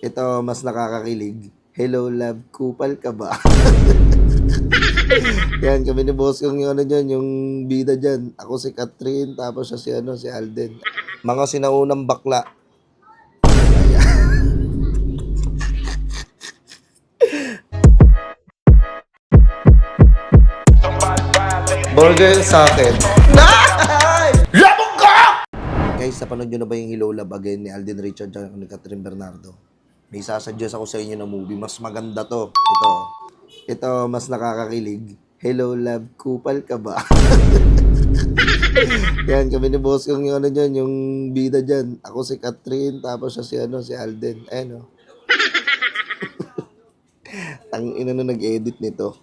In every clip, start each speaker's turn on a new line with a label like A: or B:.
A: Ito, mas nakakakilig. Hello, love. Kupal ka ba? Yan, kami ni boss yung ano dyan, yung bida dyan. Ako si Catherine, tapos siya si Alden. Mga sinaunang bakla. Burger sa akin. Labog ka! Guys, napanood nyo na ba yung Hello Love Again ni Alden Richard at ni Catherine Bernardo? May sasuggest ako sa inyo na movie. Mas maganda to. Ito, mas nakakakilig. Hello Love, kupal ka ba? Yan, kami ni boss yung ano dyan, yung bida dyan. Ako si Catherine, tapos siya si Alden. Ayan o. Tangina na nag-edit nito.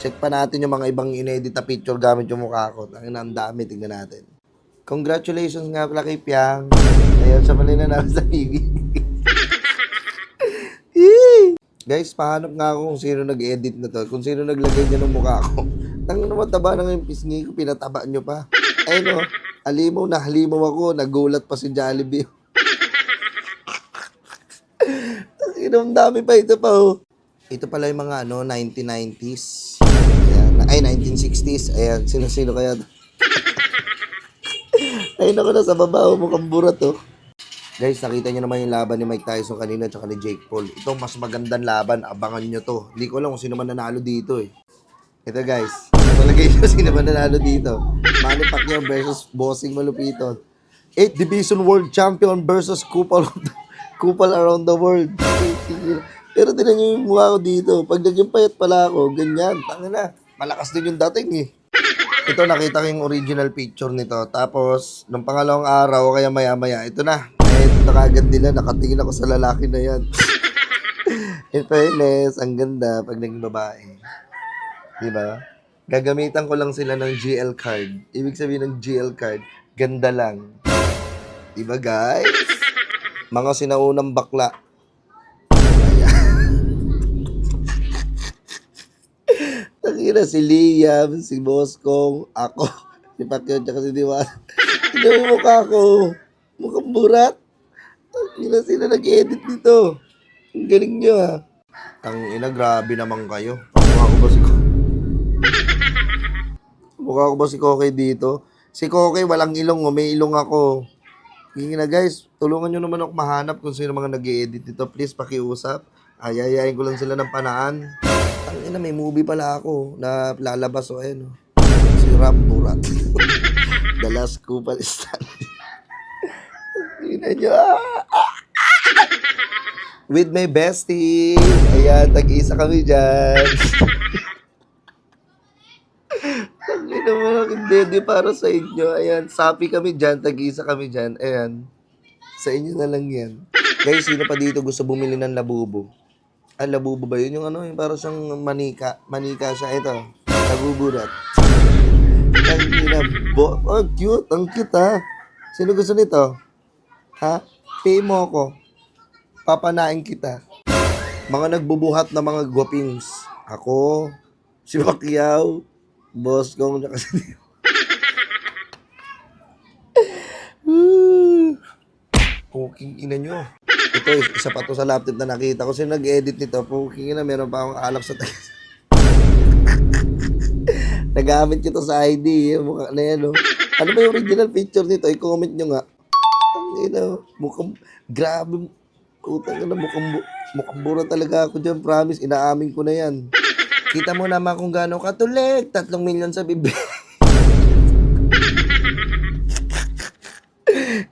A: Check pa natin yung mga ibang inedit na picture gamit yung mukha ko. Tangina, ang dami. Tingnan natin. Congratulations nga pala kay Piang. Ayun, siya pala na namin sa Piggy. Guys, pahanap nga ako kung sino nag-edit na to. Kung sino naglagay niya ng mukha ko. Tangina, mataba na nga yung pisngi ko. Pinataba nyo pa. Ayun o. Halimaw ako. Nagulat pa si Jollibee. Tangina, ang dami pa. Ito pa o. Ito pala yung mga 1990s. Ayan. Ay, 1960s. Ayan, sino kaya to? Ayun ako na sa baba, mukhang burat to. Guys, nakita nyo naman yung laban ni Mike Tyson kanina at ni Jake Paul. Ito, mas magandang laban. Abangan nyo to. Hindi ko alam kung sino man nanalo dito eh. Ito guys, palagay nyo sino man nanalo dito. Manny Pacquiao versus Bossing Malupiton. 8th Division World Champion versus Kupal around the world. Pero tinan nyo yung mukha ko dito. Pag naging payat pala ako, ganyan. Tangina, malakas din yung dating eh. Ito, nakita ko yung original picture nito. Tapos, nung pangalawang araw, kaya maya-maya, ito na. Ito kagad nila, nakatingin ako sa lalaki na yan. In fairness, ang ganda pag naging babae. Diba? Gagamitan ko lang sila ng GL card. Ibig sabihin ng GL card, ganda lang. Diba guys? Mga sinaunang bakla. Takira si Liam, si Boskong, ako, si Pacquiao, tsaka si Diwata. Tignan mo yung mukha ko. Mukhang burat. Takira sila nag-edit nito. Ang galing nyo ha. Tangina, grabe naman kayo. Mukha ko ba si Koke dito? Si Koke walang ilong, may ilong ako. Hingi na guys, tulungan nyo naman ako mahanap kung sino mga nag-edit dito. Please, pakiusap. Ayayain ko lang sila ng panaan. Tangina, may movie pala ako na lalabas o ayun. Si Ramburat. The Last Kupal Stand. Tangina nyo. With my bestie. Ayan, tag-isa kami dyan. Tangina mo lang, hindi para sa inyo. Ayan, sapi kami dyan, tag-isa kami dyan. Ayan, sa inyo na lang yan. Guys, sino pa dito gusto bumili ng labubo? Ah, labubo ba yun? Yung ano, yung parang siyang manika. Manika siya. Ito, labuburat. Tangina, oh, cute. Ang cute, ha? Sino gusto nito? Ha? Pay mo ako. Papanain kita. Mga nagbubuhat na mga gwapings. Ako, si Pacquiao, boss kong nakasali. Puking ina nyo. Ito, isa pa to sa laptop na nakita ko. Sino nag-edit nito? Puking ina, meron pa akong alak sa tayo. Nagamit ko to sa ID. Mukha na yan, oh. Ano ba yung original picture nito? I-comment nyo nga. Ang ina, mukhang, grabe. Utang na, mukhang bura talaga ako dyan. Promise, inaamin ko na yan. Kita mo naman kung gano'ng katulik. 3 milyon sa bibig.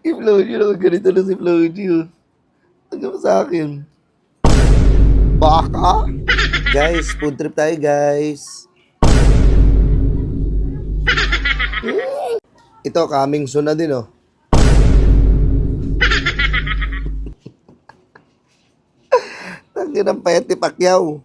A: I-Floji na. Ganito na si Floji. Ano sa akin? Baka? Guys, food trip tayo guys. Ito, coming soon na din oh. Tangin ang payat ni Pacquiao.